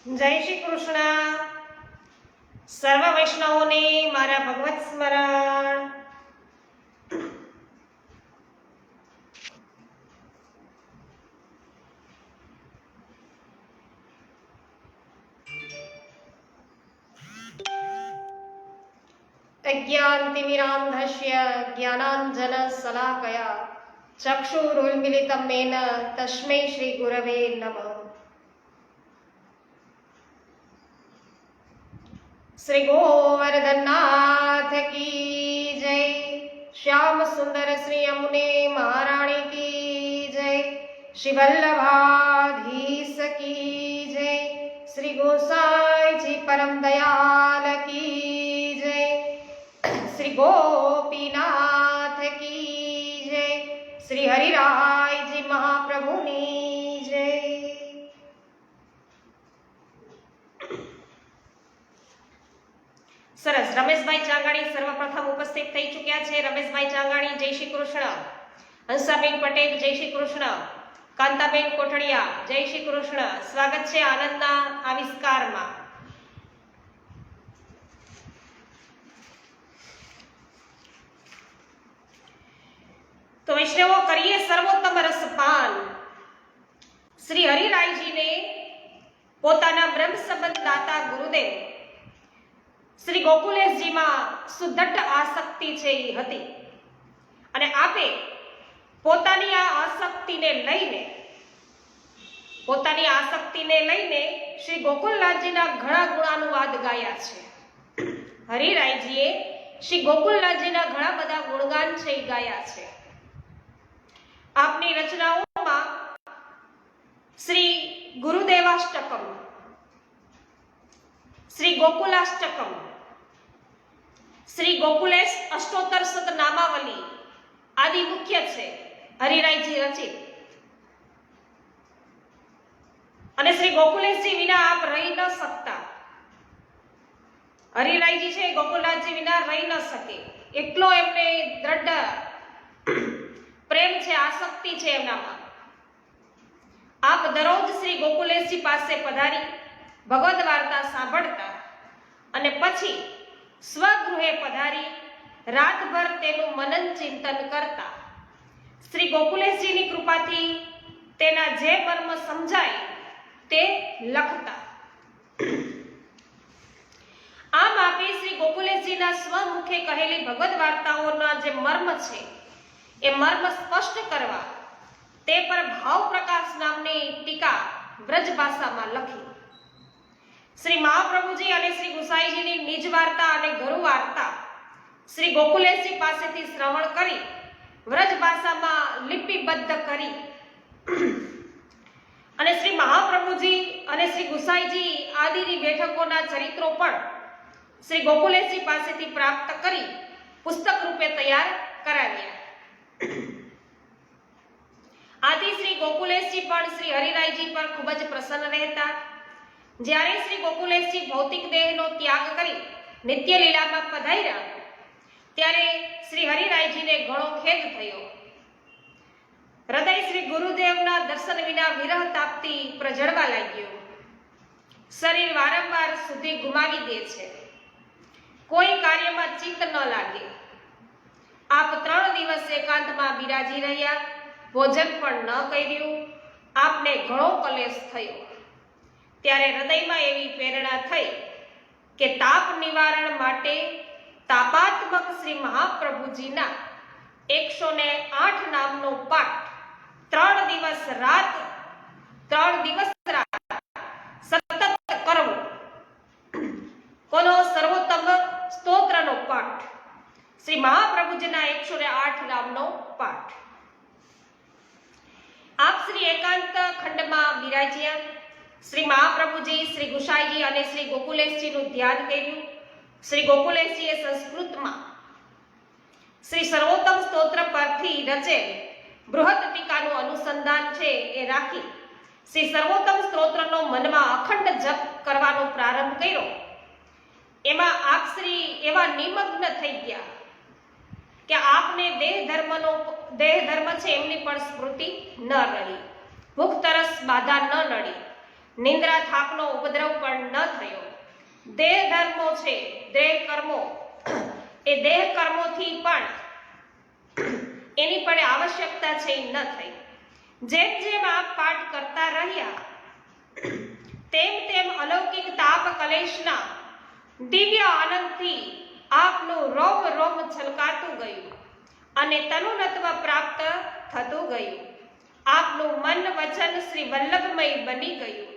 જય શ્રી કૃષ્ણ. સર્વ વૈષ્ણવોને મારા ભગવત સ્મરણ. અજ્ઞાનતિમિરાન્ધસ્ય જ્ઞાનાંજનશલાકયા ચક્ષુરુન્મિલિતં મેન તસ્મૈ શ્રી ગુરવે નમઃ. શ્રી ગોવર્ધનનાથ કી જય. શ્યામ સુંદર શ્રી યમુને મહારાણી કી જય. શ્રી વલ્લભાધીશ કી જય. શ્રી ગોસાઈજી પરમ દયાલ કી જય. શ્રી ગોપીનાથ કી જય. શ્રી હરિરાયજી મહાપ્રભુની જય. સરસ. રમેશભાઈ ચાંગાણી સર્વપ્રથમ ઉપસ્થિત થઈ ચૂક્યા છે. રમેશભાઈ ચાંગાણી, જય શ્રી કૃષ્ણ. હંસાબેન પટેલ, જય શ્રી કૃષ્ણ. કાંતાબેન કોઠડિયા, જય શ્રી કૃષ્ણ. સ્વાગત છે આનંદના આવિષ્કારમાં. તો વૈષ્ણવો, કરીએ સર્વોત્તમ રસપાન. શ્રી હરિરાયજીને પોતાના બ્રહ્મ સંબંધ દાતા ગુરુદેવ શ્રી ગોકુલેશજીમાં સુદૃઢ આસક્તિ છે એ હતી, અને આપે પોતાની આ આસક્તિને લઈને શ્રી ગોકુલનાથજીના ઘણા ગુણાનુવાદ ગાયા છે. હરિરાયજીએ શ્રી ગોકુલનાથજીના ઘણા બધા ગુણગાન છે એ ગાયા છે. આપની રચનાઓમાં શ્રી ગુરુદેવાષ્ટકમ, શ્રી ગોકુલાષ્ટકમ, શ્રી ગોકુલેશ અષ્ટોત્તર શત નામાવલી આદિ મુખ્ય છે, હરિરાયજી રચિત. અને શ્રી ગોકુલેશજી વિના આપ રહી ન શકતા. હરિરાયજી છે ગોકુલનાથજી વિના રહી ન શકે, એટલો એમને દ્રઢ પ્રેમ છે, આસક્તિ છે એમનામાં. આપ દરરોજ શ્રી ગોકુલેશજી પાસે પધારી ભગવદ વાર્તા સાંભળતા અને પછી સ્વગૃહે પધારી રાતભર તેનું મનન ચિંતન કરતા. શ્રી ગોકુલેશજીની કૃપાથી તેના જે મર્મ સમજાય તે લખતા. આમ આપે શ્રી ગોકુલેશજીના સ્વમુખે કહેલી ભગવદ વાર્તાઓના જે મર્મ છે એ મર્મ સ્પષ્ટ કરવા તે પર ભાવ પ્રકાશ નામની ટીકા બ્રજ ભાષામાં લખી. શ્રી મહાપ્રભુજી અને શ્રી ગુસાઈજીની નિજ વાર્તા અને ગરુ વાર્તા શ્રી ગોકુલેશજી પાસેથી શ્રવણ કરી વ્રજ ભાષામાં લિપિબદ્ધ કરી અને શ્રી મહાપ્રભુજી અને શ્રી ગુસાઈજી આદિની બેઠકોના ચરિત્રો પણ શ્રી ગોકુલેશજી પાસેથી પ્રાપ્ત કરી પુસ્તક રૂપે તૈયાર કરાવ્યા. આથી શ્રી ગોકુલેશજી પણ શ્રી હરિરાયજી પર ખૂબ જ પ્રસન્ન રહેતા. જ્યારે શ્રી ગોકુલેશજી ભૌતિક દેહનો ત્યાગ કરી નિત્ય લીલામાં પધાર્યા ત્યારે શ્રી હરિરાયજીને ઘણો ખેદ થયો. હૃદય શ્રી ગુરુદેવના દર્શન વિના વિરહ તાપથી પ્રજળવા લાગ્યું. શરીર વારંવાર સુધી ગુમાવી દે છે. કોઈ કાર્યમાં ચિત્ત ન લાગે. આપ 3 દિવસ એકાંતમાં બિરાજી રહ્યા, ભોજન પણ ન કર્યું. આપને ઘણો કલેશ થયો. ત્યારે હૃદયમાં એવી પ્રેરણા થઈ કે તાપ નિવારણ માટે તાપાત્મક શ્રી મહાપ્રભુજીના 108 નામનો પાઠ 3 દિવસ રાત સતત કરવો. કોનો? સર્વોત્તમ સ્તોત્રનો પાઠ, શ્રી મહાપ્રભુજીના 108 નામનો પાઠ. આપ શ્રી એકાંત ખંડમાં બિરાજ્યા. શ્રી મહાપ્રભુજી, શ્રી ગુસાઈજી અને શ્રી ગોકુલેશજીનું ધ્યાન કર્યું. શ્રી ગોકુલેશજીએ સંસ્કૃતમાં શ્રી સર્વોત્તમ સ્તોત્ર પરથી રચેલ બૃહદ ટીકાનું અનુસંધાન છે એ રાખી શ્રી સર્વોત્તમ સ્તોત્રનો મનમાં અખંડ જપ કરવાનો પ્રારંભ કર્યો. એમાં આપ શ્રી એવા નિમગ્ન થઈ ગયા કે આપને દેહ ધર્મ છે એમની પણ સ્મૃતિ ન રહી. ભૂખ તરસ બાધા ન નડી. નિંદ્રા થાકનો ઉપદ્રવ પણ ન થયો. દેહ ધર્મો છે, દેહ કર્મો, એ દેહ કર્મોથી પણ એની પણ આવશ્યકતા છે એ ન થઈ. જેમ જેમ આપ પાઠ કરતા રહ્યા તેમ તેમ અલૌકિક તાપ કલેશના દિવ્ય આનંદથી આપનું રોમ રોમ છલકાતું ગયું અને તનુનત્વ પ્રાપ્ત થતું ગયું. આપનું મન વચન શ્રી વલ્લભમય બની ગયું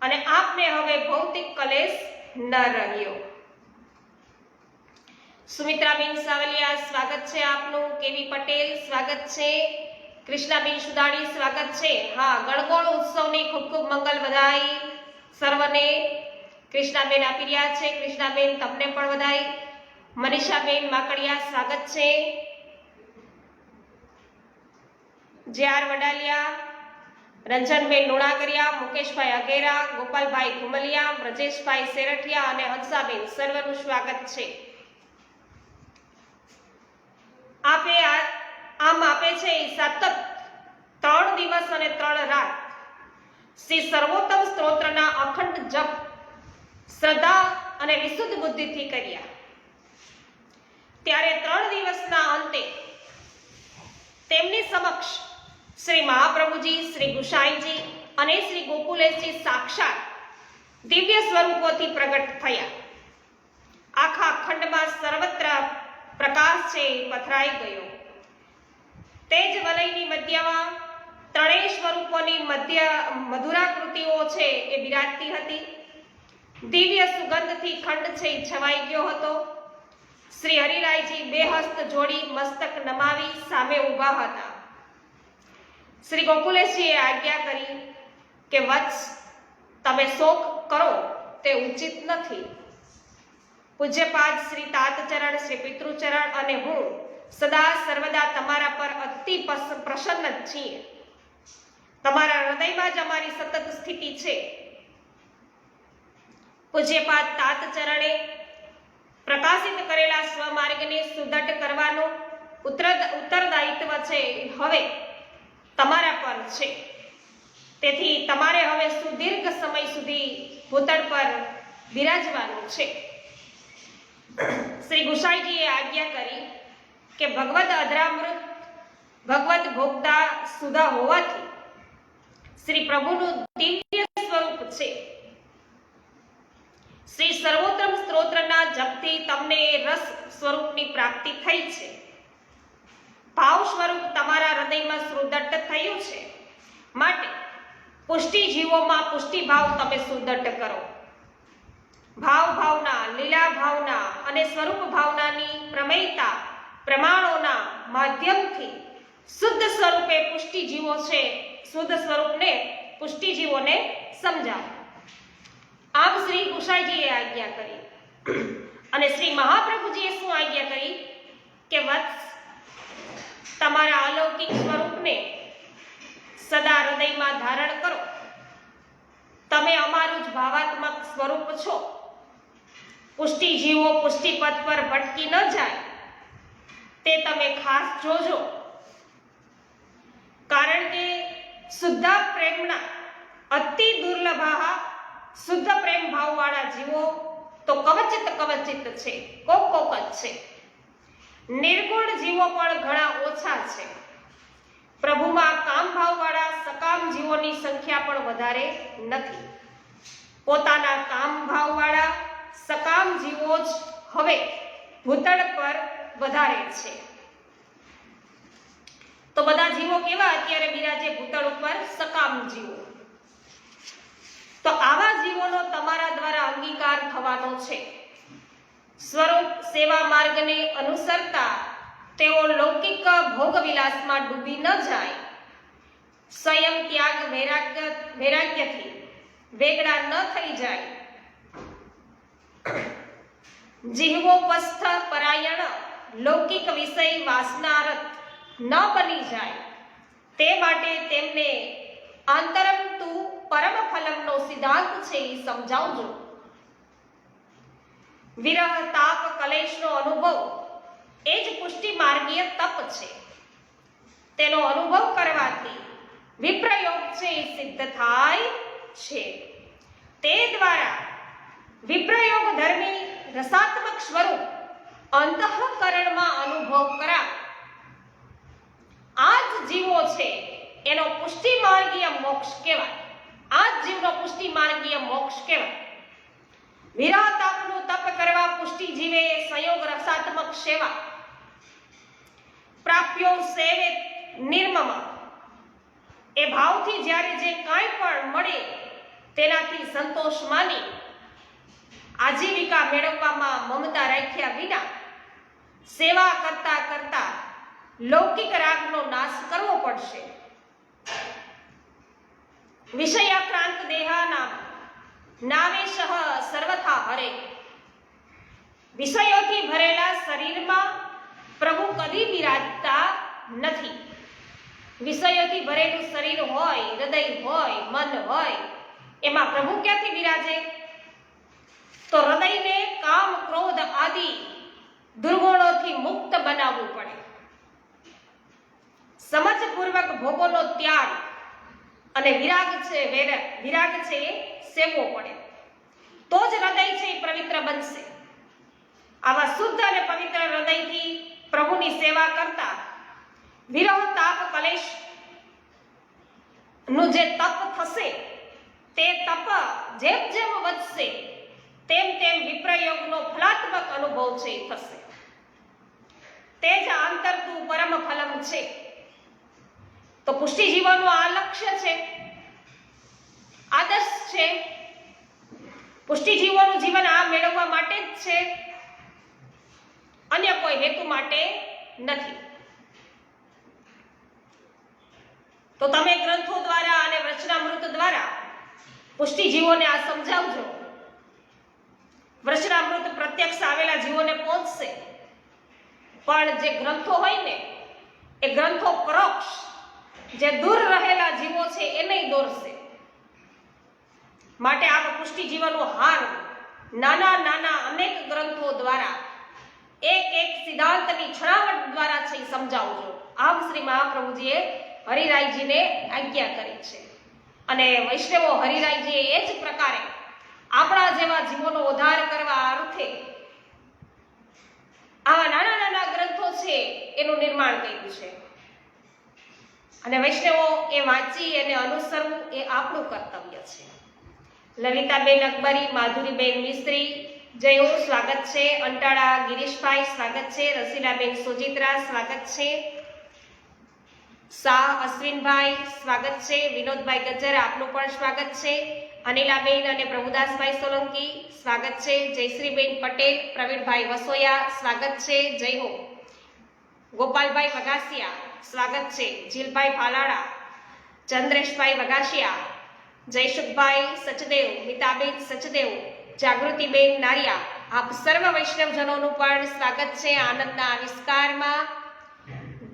અને આપને હવે ભૌતિક કલેશ ન રહ્યો. સુમિત્રાબેન સાવલિયા સ્વાગત છે આપનું. કેવી પટેલ સ્વાગત છે. કૃષ્ણાબેન સુદાણી સ્વાગત છે. હા, ગણગોળ ઉત્સવની ખૂબ ખૂબ મંગલ બધાઈ સર્વને. કૃષ્ણાબેન આપી રહ્યા છે. કૃષ્ણાબેન તમને પણ બધાઈ. મનીષાબેન માકડિયા સ્વાગત છે. જે.આર. વડાલિયા, રંજનબેન લુણાગરિયા, મુકેશભાઈ અગેરા, ગોપાલભાઈ ઘુમલિયા, બ્રજેશભાઈ સેરઠિયા અને હંસાબેન સર્વનું સ્વાગત છે. આપે આપે છે સતત 3 દિવસ અને 3 રાત શ્રી સર્વોત્તમ સ્તોત્રના અખંડ જપ શ્રદ્ધા અને વિશુદ્ધ બુદ્ધિથી કર્યા. ત્યારે 3 દિવસના અંતે તેમની સમક્ષ શ્રી મહાપ્રભુજી, શ્રી ગુસાઈજી અને શ્રી ગોકુલેશજી સાક્ષાત દિવ્ય સ્વરૂપોથી પ્રગટ થયા. આખા ખંડમાં સર્વત્ર પ્રકાશ છે પથરાઈ ગયો. તેજ વલયની મધ્યમાં ત્રણેય સ્વરૂપોની મધુરાકૃતિઓ છે એ બિરાજતી હતી. દિવ્ય સુગંધથી ખંડ છે છવાઈ ગયો હતો. શ્રી હરિરાયજી બે હસ્ત જોડી મસ્તક નમાવી સામે ઊભા હતા. શ્રી ગોકુલેશજીએ આજ્ઞા કરી કે વત્સ, તમે શોક કરો તે ઉચિત નથી. પૂજ્યપાદ શ્રી તાતચરણ, શ્રી પિતૃચરણ અને હું સદા સર્વદા તમારા પર અતિ પ્રસન્ન જ છીએ. તમારા હૃદયમાં જ અમારી સતત સ્થિતિ છે. પૂજ્યપાદ તાતચરણે પ્રકાશિત કરેલા સ્વમાર્ગને સુદૃઢ કરવાનું ઉત્તરદાયિત્વ છે હવે તમારા પર છે. તેથી તમારે હવે સુદીર્ઘ સમય સુધી ભૂતળ પર બિરાજવાનું છે. શ્રી ગુસાઈજીએ આજ્ઞા કરી કે ભગવદ અધરામૃત, ભગવદ ભોગતા સુધા હોવાથી શ્રી પ્રભુનું દિવ્ય સ્વરૂપ છે. શ્રી સર્વોત્તમ સ્તોત્રના જપથી તમને રસ સ્વરૂપની પ્રાપ્તિ થઈ છે. ભાવ સ્વરૂપ તમારા હૃદયમાં સુદૃઢ થયું છે. માટે પુષ્ટિ જીવોમાં પુષ્ટિ ભાવ તમે સુદૃઢ કરો. ભાવ ભાવના, લીલા ભાવના અને સ્વરૂપ ભાવનાની પ્રમેયતા પ્રમાણોના માધ્યમથી શુદ્ધ સ્વરૂપે પુષ્ટિ જીવો છે, શુદ્ધ સ્વરૂપને પુષ્ટિ જીવોને સમજાવો. આમ શ્રી ગુસાઈજીએ આજ્ઞા કરી અને શ્રી મહાપ્રભુજીએ શું આજ્ઞા કરી કે વત્સ, તમારા અલૌકિક સ્વરૂપને સદા હૃદયમાં ધારણ કરો. તમે અમારું જ ભાવાત્મક સ્વરૂપ છો. પુષ્ટિ જીવો પુષ્ટિ પથ પર ભટકી ન જાય તે તમે ખાસ જોજો. કારણ કે શુદ્ધ પ્રેમના અતિ દુર્લભા, શુદ્ધ પ્રેમ ભાવવાળા જીવો તો કવચિત છે, કોક જ છે. નિર્ગુણ જીવો પણ ઘણા ઓછા છે. પ્રભુમાં કામ ભાવવાળા સકામ જીવોની સંખ્યા પણ વધારે નથી. પોતાના કામ ભાવવાળા સકામ જીવો જ હવે ભૂતળ પર વધારે છે. તો બધા જીવો કેવા અત્યારે બિરાજે ભૂતળ ઉપર? સકામ જીવો. તો આવા જીવોનો તમારા દ્વારા અંગીકાર થવાનો છે. સ્વરૂપ સેવા માર્ગને અનુસરતા તેઓ લૌકિક ભોગ વિલાસમાં ડૂબી ન જાય. સ્વયં ત્યાગ વૈરાગ્યથી વેગળા ન થઈ જાય. જીહવોપસ્થ પરાયણ લૌકિક વિષય વાસનારત ન બની જાય તે માટે તેમને આંતરંતુ પરમ ફલમનો સિદ્ધાંત છે એ સમજાવજો. વિરહ તાપ કલેશનો અનુભવ એ જ પુષ્ટિ માર્ગીય તપ છે. તેનો અનુભવ કરવાથી વિપ્રયોગ છે એ સિદ્ધ થાય છે. તે દ્વારા વિપ્રયોગ ધર્મી રસાત્મક સ્વરૂપ અંતઃકરણમાં અનુભવ કરા. આ જ જીવો છે એનો પુષ્ટિ માર્ગીય મોક્ષ કહેવાય. આ જ જીવનો પુષ્ટિ માર્ગીય મોક્ષ કહેવાય. વિરહ તાપનું તપ કરવા પુષ્ટિ જીવે સંયોગ રસાત્મક સેવા પ્રાપ્યો સેવે નિર્મમ. એ ભાવથી જ્યારે જે કાંઈ પણ મળે તેનાથી સંતોષ માની આજીવિકા મેળવવામાં મમતા રાખ્યા વિના સેવા કરતા કરતા લૌકિક રાગનો નાશ કરવો પડશે. વિષયાક્રાંત દેહાના નાવેશ સર્વથા હરે. વિષયોથી ભરેલા શરીરમાં પ્રભુ કદી બિરાજતા નથી. વિષયોથી ભરેલું શરીર હોય, હૃદય હોય, મન હોય, એમાં પ્રભુ ક્યાંથી બિરાજે? તો હૃદયને કામ ક્રોધ આદિ દુર્ગુણોથી મુક્ત બનાવવું પડે. સમજપૂર્વક ભોગોનો ત્યાગ અને વિરાગ છે સેવવો પડે. તો જ હૃદય છે એ પવિત્ર બનશે. આવા શુદ્ધ અને પવિત્ર હૃદયથી પ્રભુની સેવા કરતા વિરહ તાપ કલેશ નું જે તપ થશે તે તપ જેમ જેમ વધશે તેમ તેમ વિપ્રયોગનો ફલાત્મક અનુભવ છે થશે. તે જ આંતરતું પરમ ફલમ છે. તો પુષ્ટિ જીવનનું આ લક્ષ્ય છે, આદર્શ છે. પુષ્ટિ જીવોનું જીવન આ મેળવવા માટે જ છે, અન્ય કોઈ હેતુ માટે નથી. તો તમે ગ્રંથો દ્વારા અને વચનામૃત દ્વારા પુષ્ટિ જીવોને આ સમજાવજો. વચનામૃત પ્રત્યક્ષ આવેલા જીવોને પહોંચશે, પણ જે ગ્રંથો હોય ને એ ગ્રંથો પરોક્ષ જે દૂર રહેલા જીવો છે એ નહીં દોરશે. માટે આ પુષ્ટિ જીવનનો હાર નાના નાના અનેક ગ્રંથો દ્વારા એક એક સિદ્ધાંતની છણાવટ દ્વારા છે સમજાવજો. આમ શ્રી મહાપ્રભુજીએ હરિરાયજીને આજ્ઞા કરી છે. અને વૈષ્ણવો હરિરાયજીએ એ જ પ્રકારે આપણા જેવા જીવોનો ઉદ્ધાર કરવા અર્થે આવા નાના નાના ગ્રંથો છે એનું નિર્માણ કર્યું છે. અને વૈષ્ણવો એ વાંચી અને અનુસરવું એ આપણું કર્તવ્ય છે. લલિતાબેન અકબરી, માધુરીબેન મિસ્ત્રી, જય હો, સ્વાગત છે. અંટાળા ગિરીશભાઈ, સ્વાગત છે. રસીલાબેન સોજિત્રા, સ્વાગત છે. શાહ અશ્વિનભાઈ, સ્વાગત છે. વિનોદભાઈ ગજ્જર, આપનું પણ સ્વાગત છે. અનિલાબેન અને પ્રભુદાસભાઈ સોલંકી, સ્વાગત છે. જયશ્રીબેન પટેલ, પ્રવીણભાઈ વસોયા, સ્વાગત છે. જય હો. ગોપાલભાઈ વગાસિયા, સ્વાગત છે. જીલભાઈ ફાલાડા, ચંદ્રેશભાઈ વગાસિયા, જયસુખભાઈ સચદેવ, મિતાબેન સચદેવ, જાગૃતિબેન નારિયા, આપ સર્વ વૈષ્ણવજનોનું પણ સ્વાગત છે આનંદના આવિષ્કારમાં.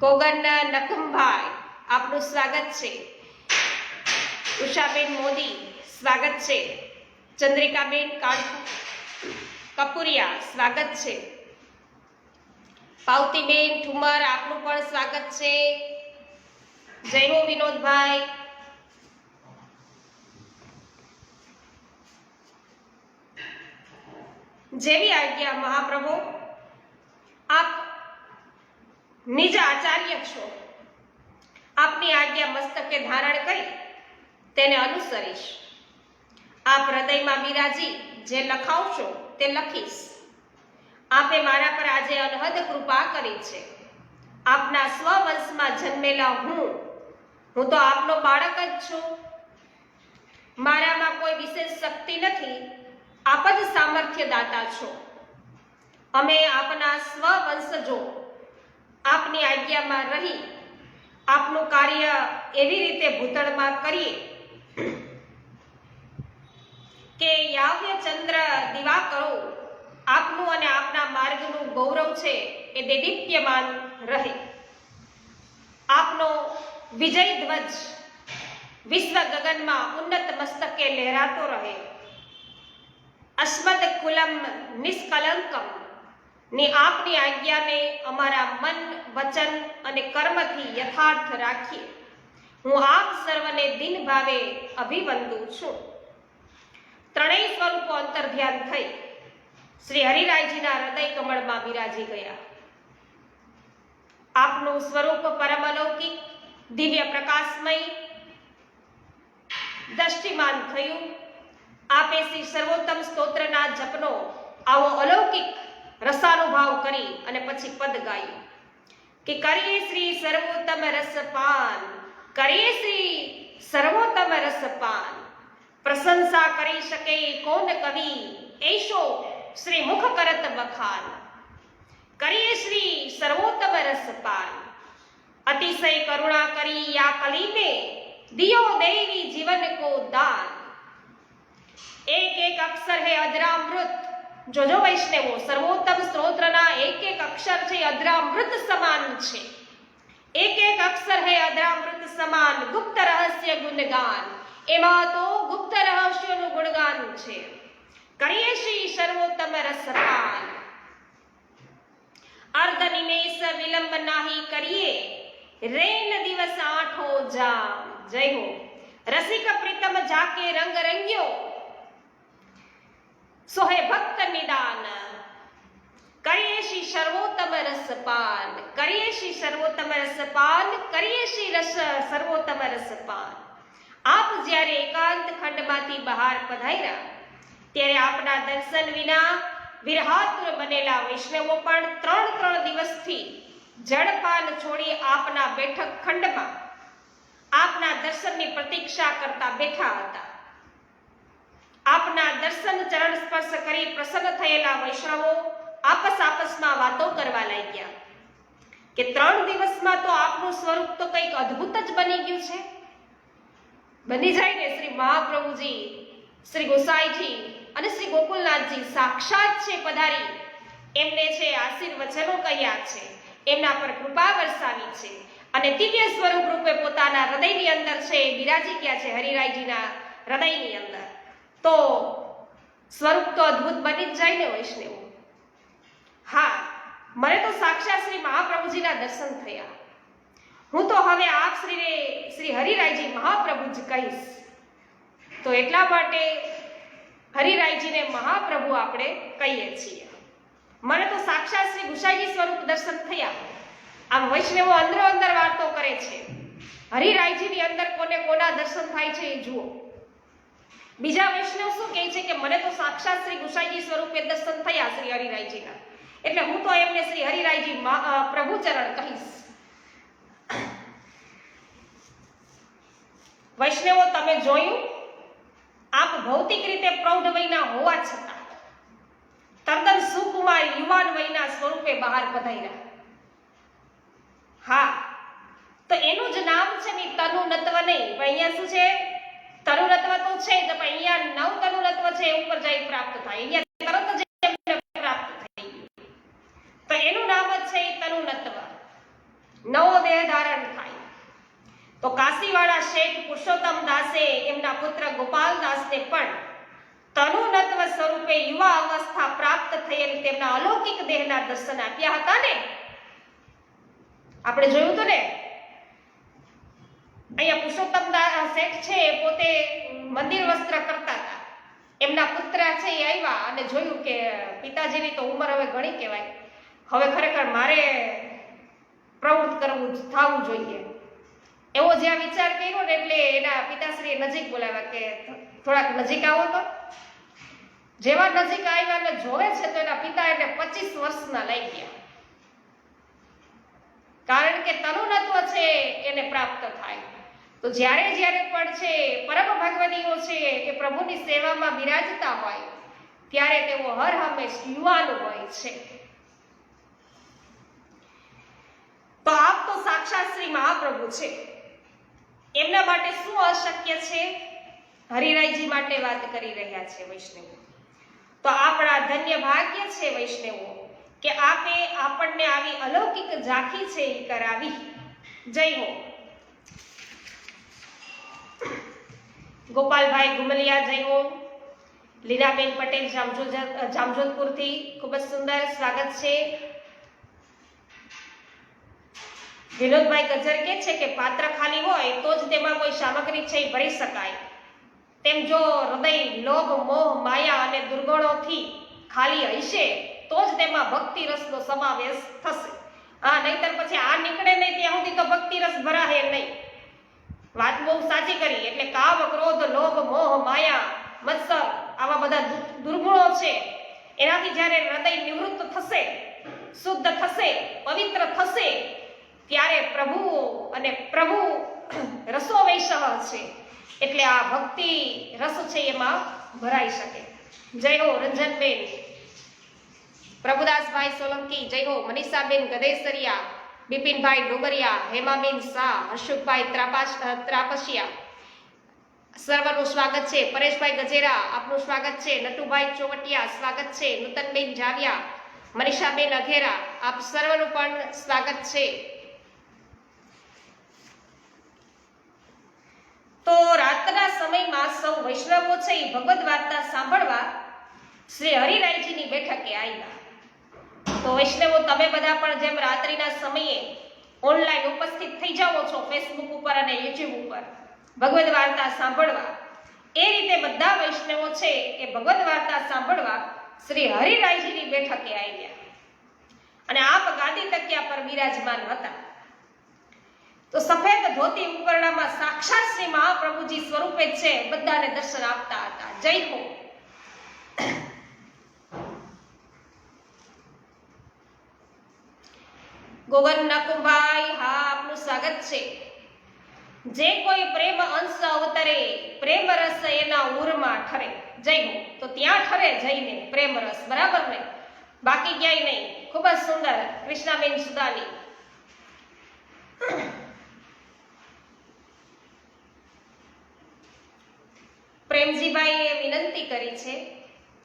ગોગન નકુમભાઈ, આપનું સ્વાગત છે. ઉષાબેન મોદી, સ્વાગત છે. ચંદ્રિકાબેન કપુરિયા, સ્વાગત છે. પાવતીબેન ઠુમર, આપનું પણ સ્વાગત છે. જય હો વિનોદભાઈ. જેવી આજ્ઞા મહાપ્રભુ, આપ નિજ આચાર્ય છો, આપની આજ્ઞા મસ્તકે ધારણ કરી તેને અનુસરીશ. આપ હૃદયમાં બિરાજી જે લખાવશો તે લખીશ. આપે મારા પર આજે અનહદ કૃપા કરી છે. આપના સ્વવંશમાં જન્મેલા હું તો આપનો બાળક જ છું. મારામાં કોઈ વિશેષ શક્તિ નથી, આપ જ સામર્થ્ય દાતા છો. અમે આપના સ્વવંશજો આપની આજ્ઞામાં રહી આપનું કાર્ય એવી રીતે ભૂતળમાં કરીએ કે યાવ્ય ચંદ્ર દિવાકરો આપનું અને આપના માર્ગનું ગૌરવ છે એ દેદીપ્યમાન રહે. આપનો વિજય ધ્વજ વિશ્વ ગગનમાં ઉન્નત મસ્તકે લહેરાતો રહે. અસ્મદ કુલમ નિષ્કલંકમ ની આપની આજ્ઞાને અમારા મન, વચન અને કર્મથી યથાર્થ રાખીએ. હું આપ સર્વને દિન ભાવે અભિવંદું છું. ત્રણેય સ્વરૂપો અંતર ધ્યાન થઈ શ્રી હરિરાયજીના હૃદય કમળમાં બિરાજી ગયા. આપનું સ્વરૂપ પરમ અલૌકિક, દિવ્ય પ્રકાશમય, દ્રષ્ટિમાન થયું. આપે શ્રી સર્વોત્તમ સ્તોત્રના જપનો આવો અલૌકિક રસાનુભાવ કરી અને પછી પદ ગાયું કે કરીએ શ્રી સર્વોત્તમ રસપાન, કરીએ શ્રી સર્વોત્તમ રસપાન, પ્રશંસા કરી શકે કોન કવિ, એશો શ્રી મુખ કરત બખાન. કરીએ શ્રી સર્વોત્તમ રસપાન, અતિશય કરુણા કરી યા કલીમે દિયો દેવી જીવન કો દાન. એક એક અક્ષર હે અધરામૃત. જોજો વૈષ્ણવો, સર્વોત્તમ સ્તોત્રના એક એક અક્ષર છે અધરામૃત સમાન છે. એક એક અક્ષર હે અધરામૃત સમાન, ગુપ્ત રહસ્ય ગુણગાન. એમાં તો ગુપ્ત રહસ્યોનું ગુણગાન છે. કરીએ શ્રી સર્વોત્તમ રસપાન, અર્ધ નિમેષ વિલંબ નાહી કરીએ, રેન દિવસ આઠો જામ. જય હો. રસિક પ્રીતમ જાકે રંગ રંગ્યો, સોહે ભક્ત નિદાન. કરીએ શ્રી સર્વોત્તમ રસપાન, કરીએ શ્રી સર્વોત્તમ રસપાન, કરીએ શ્રી સર્વોત્તમ રસપાન. આપ જ્યારે એકાંત ખંડમાંથી બહાર પધાર્યા ત્યારે આપના દર્શન વિના વિરહાતુર બનેલા વૈષ્ણવો પણ 3 દિવસથી જળપાન છોડી આપના બેઠક ખંડમાં આપના દર્શનની પ્રતીક્ષા કરતા બેઠા હતા. આપના દર્શન ચરણ સ્પર્શ કરી પ્રસન્ન થયેલા વૈષ્ણવો આપસમાં વાતો કરવા લાગ્યા કે 3 દિવસમાં તો આપનું સ્વરૂપ તો કંઈક અદ્ભુત જ બની ગયું છે. બની જાય ને. શ્રી મહાપ્રભુજી, શ્રી ગોસાઈજી અને શ્રી ગોકુલનાથજી સાક્ષાત છે પધારી એમને છે આશીર્વચનો કહ્યા છે, એમના પર કૃપા વરસાવી છે અને દિવ્ય સ્વરૂપ રૂપે પોતાના હૃદયની અંદર છે બિરાજી ગયા છે હરિરાયજીના હૃદયની અંદર. તો સ્વરૂપ તો અદ્ભુત બની જ જાય ને વૈષ્ણવો. હા, મને તો સાક્ષાત શ્રી મહાપ્રભુજીના દર્શન થયા. હું તો હવે આપ શ્રી હરિરાયજી મહાપ્રભુ જ કહીશ. તો એટલા માટે હરિરાયજીને મહાપ્રભુ આપણે કહીએ છીએ. મને તો સાક્ષાત શ્રી ગુસાઈજી સ્વરૂપ દર્શન થયા. આમ વૈષ્ણવો અંદરો અંદર વાતો કરે છે. હરિરાયજીની અંદર કોને કોના દર્શન થાય છે એ જુઓ. બીજા વૈષ્ણવ શું કહે છે કે મને તો સાક્ષાત શ્રી ગુસાઈજી સ્વરૂપે દર્શન થયા શ્રી હરિરાયજીના, એટલે હું તો એમને શ્રી હરિરાયજી પ્રભુ ચરણ કહીશ. વૈષ્ણવો, તમે જોયું, આપ ભૌતિક રીતે પ્રૌઢ વયના હોવા છતાં તદ્દન સુકુમાર યુવાન વયના સ્વરૂપે બહાર પધાર્યા. હા, તો એનું જ નામ છે ને તનુનત્વ નહીં, પણ અહીંયા શું છે? તનુનત્વ તો છે, તો પણ અહીંયા નવ તનુનત્વ છે એ ઉપર જઈ પ્રાપ્ત થાય. અહીંયા તરત જ એમને પ્રાપ્ત થઈ ગયું. તો એનું નામ જ છે તનુનત્વ. નવો દેહ ધારણ થાય. તો કાશીવાળા શેઠ પુરુષોત્તમ દાસે એમના પુત્ર ગોપાલ દાસને પણ તનુનત્વ સ્વરૂપે યુવા અવસ્થા પ્રાપ્ત થયેલ તેમના અલૌકિક દેહના દર્શન આપ્યા હતા ને. આપણે જોયું હતું ને. અહીંયા પુરુષોત્તમ શેઠ છે એ પોતે મંદિર વસ્ત્ર કરતા હતા. એમના પુત્ર છે એ આવ્યા અને જોયું કે પિતાજીની તો ઉંમર હવે ઘણી કહેવાય, હવે ખરેખર મારે પ્રવૃત્ત કરવું થવું જોઈએ એવો જ્યાં વિચાર કર્યો ને, એટલે એના પિતાશ્રીએ નજીક બોલાવ્યા કે થોડાક નજીક આવો. તો જેવા નજીક આવ્યા ને જોવે છે તો એના પિતા એને 25 વર્ષના લઈ ગયા. કારણ કે તનુનત્વ છે એને પ્રાપ્ત થાય. તો જ્યારે પણ છે પરમ ભગવદીઓ છે એ પ્રભુની સેવામાં બિરાજતા હોય ત્યારે તેઓ હર હંમેશ યુવાન હોય છે. તો આપ તો સાક્ષાત શ્રી મહાપ્રભુ છે. એમના માટે શું અશક્ય છે? હરિરાયજી માટે વાત કરી રહ્યા છે વૈષ્ણવો. તો આપણા ધન્ય ભાગ્ય છે વૈષ્ણવો કે આપે આપણને આવી અલૌકિક ઝાંખી છે એ કરાવી. જય હો. ગોપાલભાઈ ગુમલિયા જય હો. લીલાબેન પટેલ જામજોધપુરથી ખૂબ જ સુંદર સ્વાગત છે. વિનોદભાઈ ગજર કે છે કે પાત્ર ખાલી હોય તો જ તેમાં કોઈ સામગ્રી છે એ ભરી શકાય. તેમ જો હૃદય લોભ, મોહ, માયા અને દુર્ગુણોથી ખાલી હશે તો જ તેમાં ભક્તિ રસનો સમાવેશ થશે. નહીતર પછી આ નીકળે નહીં ત્યાં સુધી તો ભક્તિ રસ ભરાશે નહીં. વાત બહુ સાચી કરી. એટલે કામ, ક્રોધ, લોભ, મોહ, માયા, મત્સર આવા બધા દુર્ગુણો છે, એનાથી જ્યારે હૃદય નિવૃત્ત થશે, શુદ્ધ થશે, પવિત્ર થશે, ત્યારે પ્રભુ રસો વૈષહ છે. એટલે આ ભક્તિ રસ છે એમાં ભરાઈ શકે. જય હો રંજનબેન, પ્રભુદાસભાઈ સોલંકી, જય હો મનીષાબેન ગદેસરિયા, બિપિનભાઈ ડોબરિયા, હેમાબેન શાહ, હર્ષુભાઈ ત્રાપસિયા, સર્વનું સ્વાગત છે. પરેશભાઈ ગજેરા, આપનું સ્વાગત છે. નટુભાઈ ચોવટિયા, સ્વાગત છે. નૂતનબેન જાવિયા, મનીષાબેન અઘેરા, આપ સર્વનું પણ સ્વાગત છે. તો રાતના સમયમાં સૌ વૈષ્ણવો છે એ ભગવદ વાર્તા સાંભળવા શ્રી હરિરાયજીની બેઠકે આવ્યા. તો વૈષ્ણવો તમે બધા પણ જેમ રાત્રિના સમયે ઓનલાઈન ઉપસ્થિત થઈ જાઓ છો ફેસબુક ઉપર અને યુટ્યુબ ઉપર ભગવદ વાર્તા સાંભળવા, એ રીતે બધા વૈષ્ણવો છે એ ભગવદ વાર્તા સાંભળવા શ્રી હરિરાયજીની બેઠકે આવ્યા અને આપ ગાદી તકિયા પર બિરાજમાન હતા. તો સફેદ ધોતી ઉપરણામાં સાક્ષાત શ્રી મહાપ્રભુજી સ્વરૂપે છે બધાને દર્શન આપતા હતા. જય હો. ગોગન નકુભાઈ, હા આપનું સ્વાગત છે. જે કોઈ પ્રેમ અંશ અવતરે પ્રેમ રસ એના ઉરમાં ઠરે. જય હો. તો ત્યાં ઠરે જઈને પ્રેમ રસ, બરાબર ને, બાકી ક્યાંય નહીં. ખૂબ જ સુંદર કૃષ્ણાબેન સુદાલી. પ્રેમજીભાઈએ વિનંતી કરી છે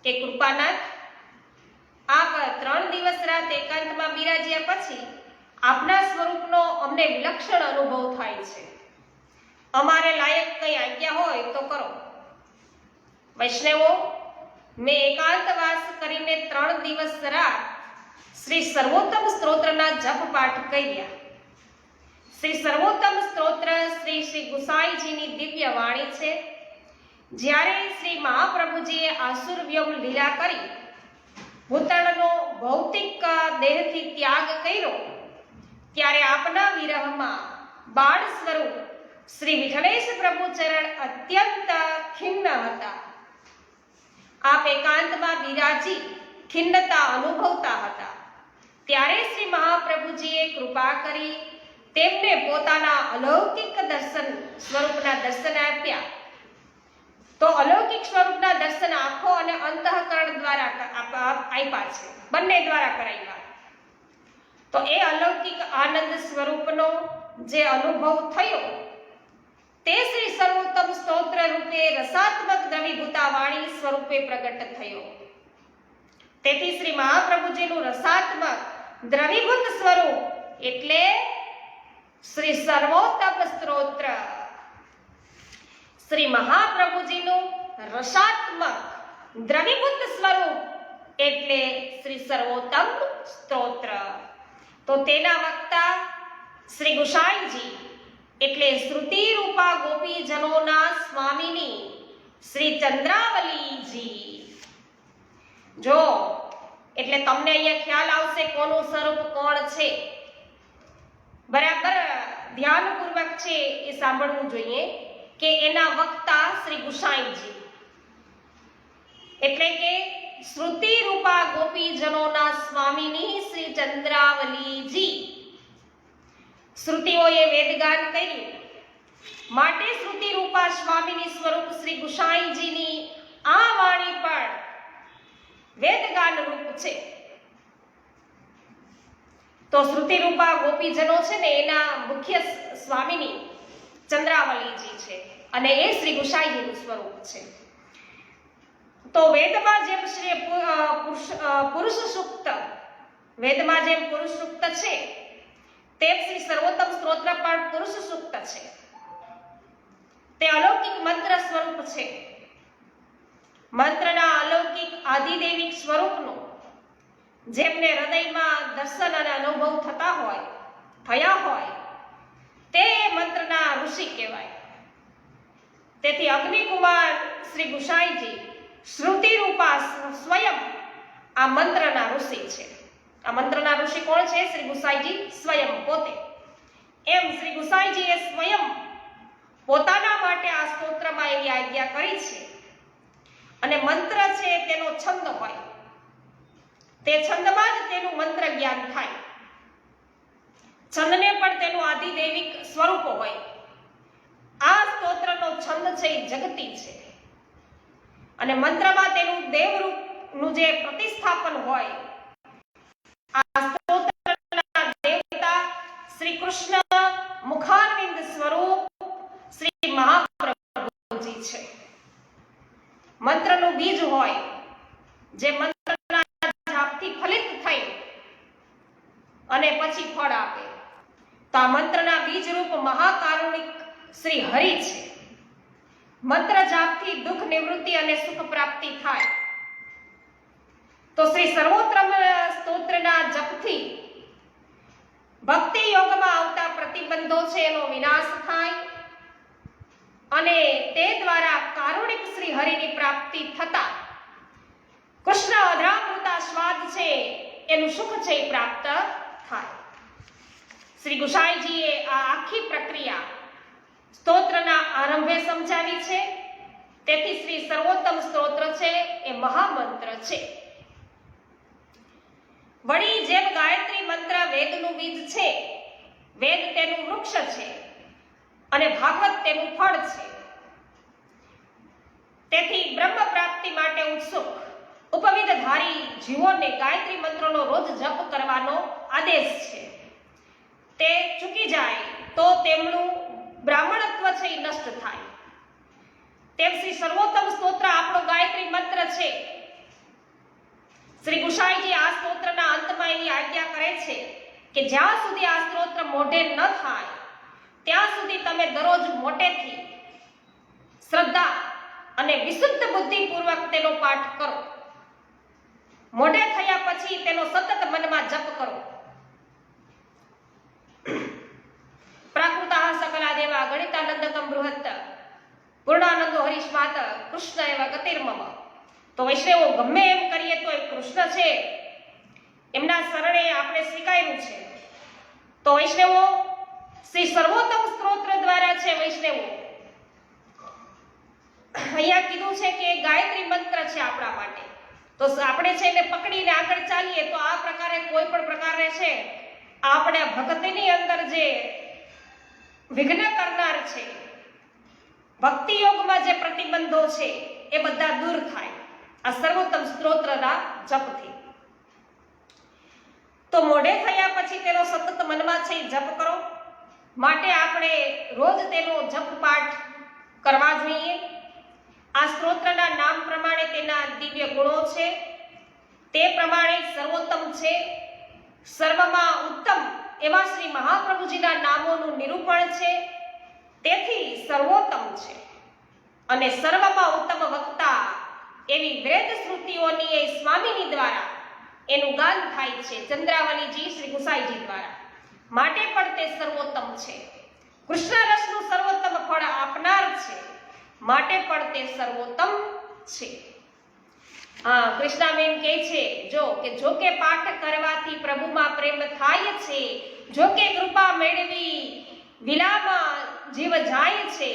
કે કૃપાનાથ, આપ 3 દિવસ રાત એકાંતમાં બિરાજ્યા પછી આપના સ્વરૂપનો અમને વિલક્ષણ અનુભવ થાય છે. અમારે લાયક કઈ આજ્ઞા હોય તો કરો. વૈષ્ણવો, મેં એકાંતવાસ કરીને 3 દિવસ રાત શ્રી સર્વોત્તમ સ્તોત્રના જપ પાઠ કર્યા. શ્રી સર્વોત્તમ સ્તોત્ર શ્રી ગુસાઈજીની દિવ્ય વાણી છે. જ્યારે શ્રી મહાપ્રભુજીએ આસુર વ્યોમ લીલા કરી ભૂતળનો ભૌતિક દેહથી ત્યાગ કર્યો, ત્યારે આપના વિરહમાં બાળ સ્વરૂપ શ્રી વિઠ્ઠલેશ પ્રભુ ચરણ અત્યંત ખિન્ન હતા. આપ એકાંતમાં બિરાજી ખિન્નતા અનુભવતા હતા. ત્યારે શ્રી મહાપ્રભુજીએ કૃપા કરી તેમને પોતાના અલૌકિક દર્શન સ્વરૂપના દર્શન આપ્યા. તો અલૌકિક સ્વરૂપના દર્શન આંખો અને અંતઃકરણ દ્વારા આપ્યા છે, બંને દ્વારા કરાવ્યા. તો એ અલૌકિક આનંદ સ્વરૂપનો જે અનુભવ થયો તે શ્રી સર્વોત્તમ સ્તોત્ર રૂપે રસાત્મક દ્રવીભૂતા વાણી સ્વરૂપે પ્રગટ થયો. તેથી શ્રી મહાપ્રભુજીનું રસાત્મક દ્રવીભૂત સ્વરૂપ એટલે શ્રી સર્વોત્તમ સ્તોત્ર. શ્રી મહાપ્રભુજીનું રસાત્મક દ્રવીભૂત સ્વરૂપ એટલે શ્રી સર્વોત્તમ સ્તોત્ર. તો તેના વક્તા શ્રી ગુસાઈજી એટલે શ્રુતિ રૂપા ગોપીજનોના સ્વામીની શ્રી ચંદ્રાવલીજી. જો એટલે તમને અહીંયા ખ્યાલ આવશે કોનું સ્વરૂપ કોણ છે. બરાબર ધ્યાનપૂર્વક છે એ સાંભળવું જોઈએ કે એના વક્તા શ્રી ગુસાઈજી એટલે કે શ્રુતિ રૂપા ગોપીજનોના સ્વામીની શ્રી ચંદ્રાવલીજી. શ્રુતિઓએ વેદગાન કર્યું માટે શ્રુતિ રૂપા સ્વામીની સ્વરૂપ શ્રી ગુસાઈજીની આ વાણી પણ વેદગાન રૂપ છે. તો શ્રુતિ રૂપા ગોપીજનો છે ને એના મુખ્ય સ્વામીની ચંદ્રાવલીજી છે અને એ શ્રી ગુસાઈજીનું સ્વરૂપ છે. તો વેદમાં જેમ શ્રી પુરુષ સૂક્ત, વેદમાં જેમ પુરુષ સૂક્ત છે તેમ શ્રી સર્વોત્તમ સ્તોત્ર પણ પુરુષ સૂક્ત છે. તે અલૌકિક મંત્ર સ્વરૂપ છે. મંત્રના અલૌકિક આધિદૈવિક સ્વરૂપનો જેમને હૃદયમાં દર્શન અને અનુભવ થયા હોય તે મંત્રના ઋષિ કહેવાય. તેથી અગ્નિકુમાર શ્રી ગુસાઈજી શ્રુતિ રૂપા સ્વયં આ મંત્રના ઋષિ છે. આ મંત્રના ઋષિ કોણ છે? શ્રી ગુસાઈજી સ્વયં પોતે. એમ શ્રી ગુસાઈજીએ સ્વયં પોતાના માટે આ સ્તોત્રમાં એવી આજ્ઞા કરી છે. અને મંત્ર છે તેનો છંદ હોય, તે છંદમાં જ તેનું મંત્ર જ્ઞાન થાય. છંદને પણ તેનું આધિદૈવિક સ્વરૂપ હોય. આ સ્તોત્રનો છંદ છે એ જગતી છે અને મંત્રમાં તેનું દેવરૂપનું જે પ્રતિસ્થાપન હોય. આ સ્તોત્રના દેવતા શ્રી કૃષ્ણ મુખારવિંદ સ્વરૂપ શ્રી મહાપ્રભુજી છે. મંત્રનું બીજ હોય જે મંત્રના જાપથી ફલિત થઈ અને પછી ફળ આપે. તો આ મંત્રના બીજ રૂપ મહાકારુણિક શ્રી હરિ છે. મંત્ર જાપથી દુઃખ નિવૃત્તિ અને સુખ પ્રાપ્તિ થાય. તો શ્રી સર્વોત્તમ સ્તોત્રના જપથી ભક્તિ યોગમાં આવતા પ્રતિબંધો છે એનો વિનાશ થાય અને તે દ્વારા કારુણિક શ્રી હરિની પ્રાપ્તિ થતા કૃષ્ણ અધરામૃતા સ્વાદ છે એનું સુખ છે એ પ્રાપ્ત થાય. શ્રી ગુસાઈજીએ આ આખી પ્રક્રિયા સ્તોત્રના આરંભે સમજાવી છે. તેથી શ્રી સર્વોત્તમ સ્તોત્ર છે એ મહામંત્ર છે. વળી જેમ ગાયત્રી મંત્ર વેદનું બીજ છે, વેદ તેનું વૃક્ષ છે અને ભાગવત તેનું ફળ છે. તેથી બ્રહ્મ પ્રાપ્તિ માટે ઉત્સુક ઉપવિધધારી જીવોને ગાયત્રી મંત્રનો રોજ જપ કરવાનો આદેશ છે. તે ચૂકી જાય તો તેમનું બ્રાહ્મણત્વ છે એ નષ્ટ થાય. તેમ શ્રી સર્વોત્તમ સ્તોત્ર આપણો ગાયત્રી મંત્ર છે. શ્રી ગુસાઈજી આ સ્તોત્રના અંતમાં એવી આજ્ઞા કરે છે કે જ્યાં સુધી આ સ્તોત્ર મોઢે ન થાય ત્યાં સુધી તમે દરરોજ મોટેથી શ્રદ્ધા અને વિશુદ્ધ બુદ્ધિપૂર્વક તેનો પાઠ કરો. મોઢે થયા પછી તેનો સતત મનમાં જપ કરો. પ્રાકૃતા સકલા દેવા ગણિતાનંદકમ બૃહત્ત પૂર્ણાનંદો હરીશ માત કૃષ્ણ એવા ગતિર્મમ. તો વૈષ્ણવો ગમે એમ કરીએ તો એ કૃષ્ણ છે એમના શરણે આપણે સ્વીકાર્યું છે. તો વૈષ્ણવો શ્રી સર્વોત્તમ સ્તોત્ર દ્વારા છે વૈષ્ણવો અહીંયા કીધું છે કે ગાયત્રી મંત્ર છે આપણા માટે. તો આપણે છે એને પકડીને આગળ ચાલીએ તો આ પ્રકારે કોઈ પણ પ્રકારે છે આપણે ભક્તિની અંદર જે વિઘ્ન કરનાર છે, ભક્તિ યોગમાં જે પ્રતિબંધો છે એ બધા દૂર થાય આ સર્વોત્તમ સ્તોત્રના જપથી. તો મોઢે થયા પછી તેનો સતત મનમાં છે જપ કરો. માટે આપણે રોજ તેનો જપ પાઠ કરવા જોઈએ. આ સ્તોત્રના નામ પ્રમાણે તેના દિવ્ય ગુણો છે, તે પ્રમાણે સર્વોત્તમ છે. સર્વમાં ઉત્તમ એવા શ્રી મહાપ્રભુજીના નામોનું નિરૂપણ છે. તેથી સર્વોત્તમ છે અને સર્વમાં ઉત્તમ વક્તા એવી વેદ શ્રુતિઓની એ સ્વામીની દ્વારા એનું ગાન થાય છે, ચંદ્રાવલીજી શ્રી ગુસાઈજી દ્વારા. માટે પણ તે સર્વોત્તમ છે. કૃષ્ણ રસનું સર્વોત્તમ ફળ આપનાર છે માટે પણ તે સર્વોત્તમ છે. હા, કૃષ્ણાબેન કહે છે જો કે પાઠ કરવાથી પ્રભુમાં પ્રેમ થાય છે, જો કે કૃપા મેળવી વિલામાં જીવ જાય છે,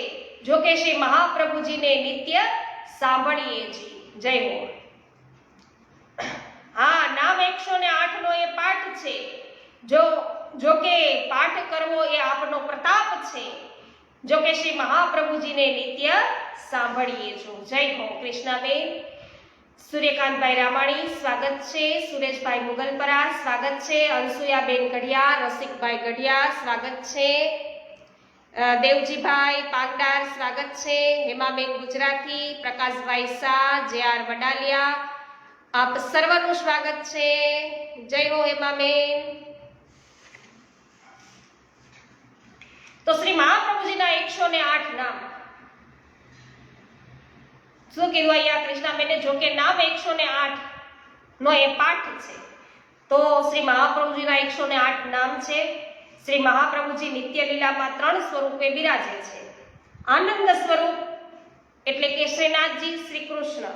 જો કે શ્રી મહાપ્રભુજીને નિત્ય સાંભળીએ છીએ. જય હો. હા, નામ 108 નો એ પાઠ છે. જો કે પાઠ કરવો એ આપનો પ્રતાપ છે, જો કે શ્રી મહાપ્રભુજીને નિત્ય સાંભળીએ છો. જય હો કૃષ્ણાબેન. સૂર્યકાંતભાઈ રામાણી સ્વાગત છે. સુરેશભાઈ મુગલપરા સ્વાગત છે. અનસુયાબેન ગઢિયા, રસિકભાઈ ગઢિયા સ્વાગત છે. દેવજીભાઈ પાંગડાર સ્વાગત છે. હેમાબેન ગુજરાતી, પ્રકાશભાઈ શાહ, જે.આર. વડાલિયા, આપ સર્વનું સ્વાગત છે. જય હો હેમાબેન. તો શ્રી મહાપ્રભુજીના 108 નામ શું કીધું અહીંયા કૃષ્ણાબેને? જો કે નામ 108 નો એ પાઠ છે. તો શ્રી મહાપ્રભુજીના 108 નામ છે. શ્રી મહાપ્રભુજી નિત્ય લીલામાં 3 સ્વરૂપે બિરાજે છે. આનંદ સ્વરૂપ, એટલે કે શ્રીનાથજી શ્રી કૃષ્ણ,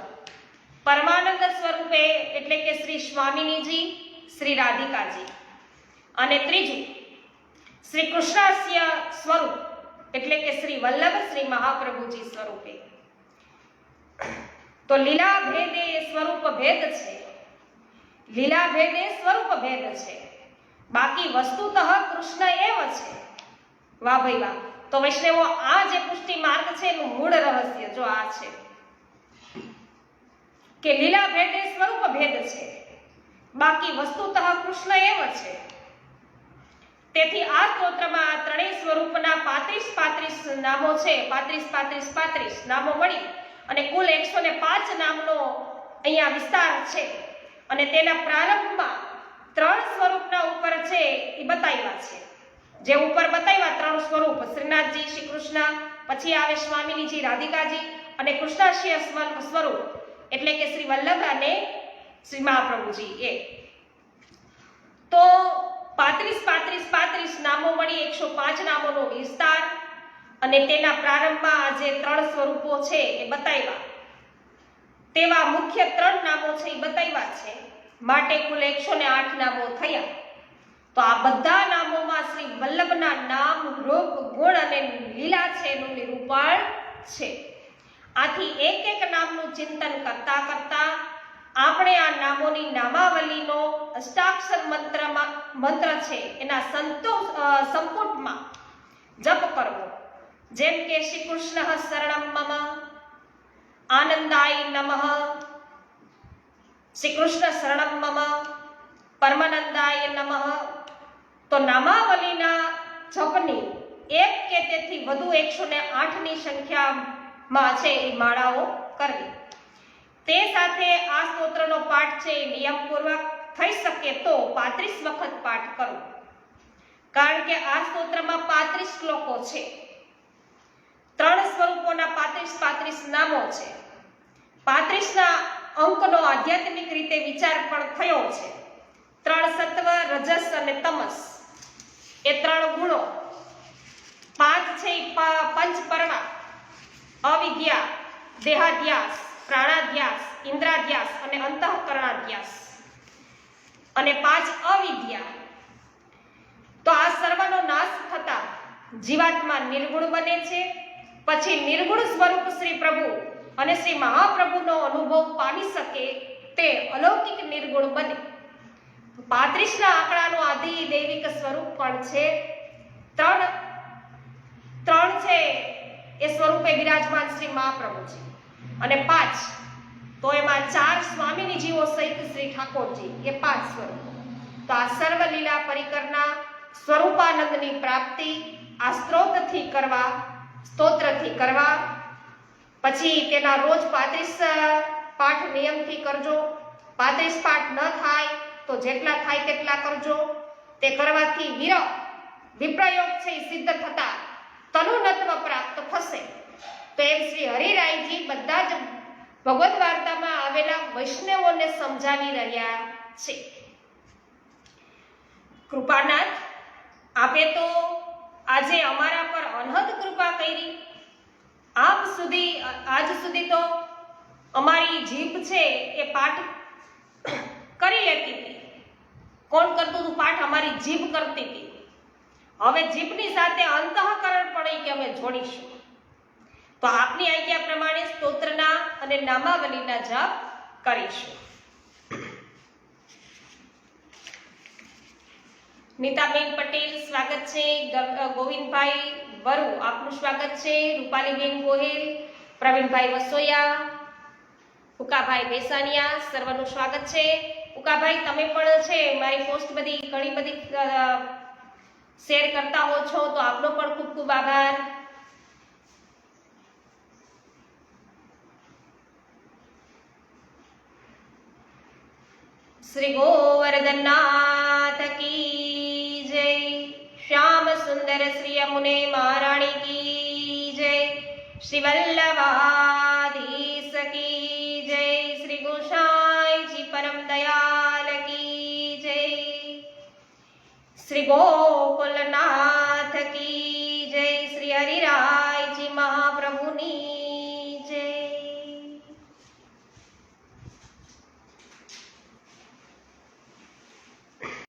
પરમાનંદ સ્વરૂપે એટલે કે શ્રી સ્વામિનીજી શ્રી રાધિકાજી, અને ત્રીજું શ્રી કૃષ્ણાસ્ય સ્વરૂપ એટલે કે શ્રી વલ્લભ શ્રી મહાપ્રભુજી સ્વરૂપે. તો લીલા ભેદે સ્વરૂપ ભેદ છે, લીલા ભેદે સ્વરૂપ ભેદ છે, બાકી વસ્તુતઃ કૃષ્ણ એવ છે. વાહ ભાઈ વાહ. તો વૈષ્ણવો, આ જે પુષ્ટિ માર્ગ છે એનું મૂળ રહસ્ય જો આ છે કે લીલા ભેદે સ્વરૂપ ભેદ છે, બાકી વસ્તુતઃ કૃષ્ણ એવ છે. તેથી આ સ્તોત્રમાં આ ત્રણેય સ્વરૂપના 35 નામો છે. 35 નામો મળી અને કુલ 105 નામનો અહીંયા વિસ્તાર છે. અને તેના પ્રારંભમાં 3 સ્વરૂપના ઉપર છે એ બતાવ્યા છે. જે ઉપર બતાવ્યા 3 સ્વરૂપ, શ્રીનાથજી શ્રી કૃષ્ણ, પછી આવે સ્વામિનીજી રાધિકાજી, અને કૃષ્ણાસ્ય સ્વરૂપ એટલે કે શ્રી વલ્લભ અને શ્રી મહાપ્રભુજી. એ તો 35 નામો મળી 105 નામોનો વિસ્તાર, અને તેના પ્રારંભમાં જે 3 સ્વરૂપો છે એ બતાવ્યા, તેવા મુખ્ય 3 નામો છે એ બતાવ્યા છે. માટે કુલ 108 નામો થયા. તો આ બધા નામોમાં શ્રી વલ્લભના નામ, રૂપ, ગુણ અને લીલા છે એનું નિરૂપણ છે. આથી એક નામનું ચિંતન કરતા કરતા આપણે આ નામોની નામાવલીનો અષ્ટાક્ષર મંત્ર છે એના સંપુટમાં જપ કરવો. જેમ કે શ્રી કૃષ્ણ શરણમ મમ, આનંદાય નમઃ, શ્રી કૃષ્ણ શરણમ મમ, પરમાનંદાય નમઃ. તો નામાવલીના જપની એક કે તેથી વધુ 108ની સંખ્યામાં છે એ માળાઓ કરવી. તે સાથે આ સ્તોત્રનો પાઠ છે એ નિયમપૂર્વક થઈ શકે તો 35 વખત પાઠ કરવો. કારણ કે આ સ્તોત્રમાં 35 શ્લોકો છે, 3 સ્વરૂપોના 35 નામો છે. 35ના અંકનો આધ્યાત્મિક રીતે વિચાર પણ થયો છે. 3 સત્વ, રજસ અને તમસ એ 3 ગુણો, 5 છે પંચપર્વા, અવિદ્યા, દેહાધ્યાસ, પ્રાણાધ્યાસ, ઇન્દ્રાધ્યાસ અને અંતઃકરણાધ્યાસ, અને 5 અવિદ્યા. તો આ સર્વનો નાશ થતા જીવાત્મા નિર્ગુણ બને છે. પછી નિર્ગુણ સ્વરૂપ શ્રી પ્રભુ અને શ્રી મહાપ્રભુનો અનુભવ પામી શકે તે અલૌકિક નિર્ગુણ બને. 35ના આંકડાનો આદિ દૈવિક સ્વરૂપ પણ છે. 3 છે એ સ્વરૂપે વિરાજમાન શ્રી મહાપ્રભુજી, અને 5 તો એમાં 4 સ્વામિનીજીઓ સહિત શ્રી ઠાકોરજી, એ 5 સ્વરૂપો. તો આ સર્વ લીલા પરિકરના સ્વરૂપાનંદની પ્રાપ્તિ આ સ્તોત્રથી કરવા. પછી તેના રોજ 35 પાઠ નિયમથી કરજો. 35 પાઠ ન થાય તો જેટલા થાય તેટલા કરજો. તે કરવાથી વિપ્રયોગ છે એ સિદ્ધ થતા તનુનત્વ પ્રાપ્ત થશે. તો એમ શ્રી હરિરાયજી બધા જ ભગવદ વાર્તામાં આવેલા વૈષ્ણવોને સમજાવી રહ્યા છે. કૃપાનાથ, આપે તો આજે અમારા પર અનહદ કૃપા કરી. આજ સુધી તો અમારી જીભ છે એ પાઠ કરી લેતી હતી. કોણ કરતું હતું પાઠ? અમારી જીભ કરતી હતી. હવે જીભની સાથે અંતઃકરણ પણ કે અમે જોડીશું. તો આપની આજ્ઞા પ્રમાણે સ્તોત્રના અને નામાવલીના જપ કરીશું. નીતાબેન પટેલ સ્વાગત છે. ગોવિંદભાઈ વરુ આપનું સ્વાગત છે. રૂપાલીબેન ગોહેલ, પ્રવીણભાઈ વસોયા, ઉકાભાઈ બેસાનિયા, સર્વનું સ્વાગત છે. ઉકાભાઈ, તમે પણ છે મારી પોસ્ટ ઘણી બધી શેર કરતા હો છો, તો આપનો પણ ખૂબ ખૂબ આભાર. શ્રી ગોવર્ધનનાથ કી જય. શ્યામ સુંદર શ્રી યમુને મહારાણી કી જય. શ્રી વલ્લભાધીશ કી જય. શ્રી ગોસાઈજી પરમ દયાલ કી જય. શ્રી ગો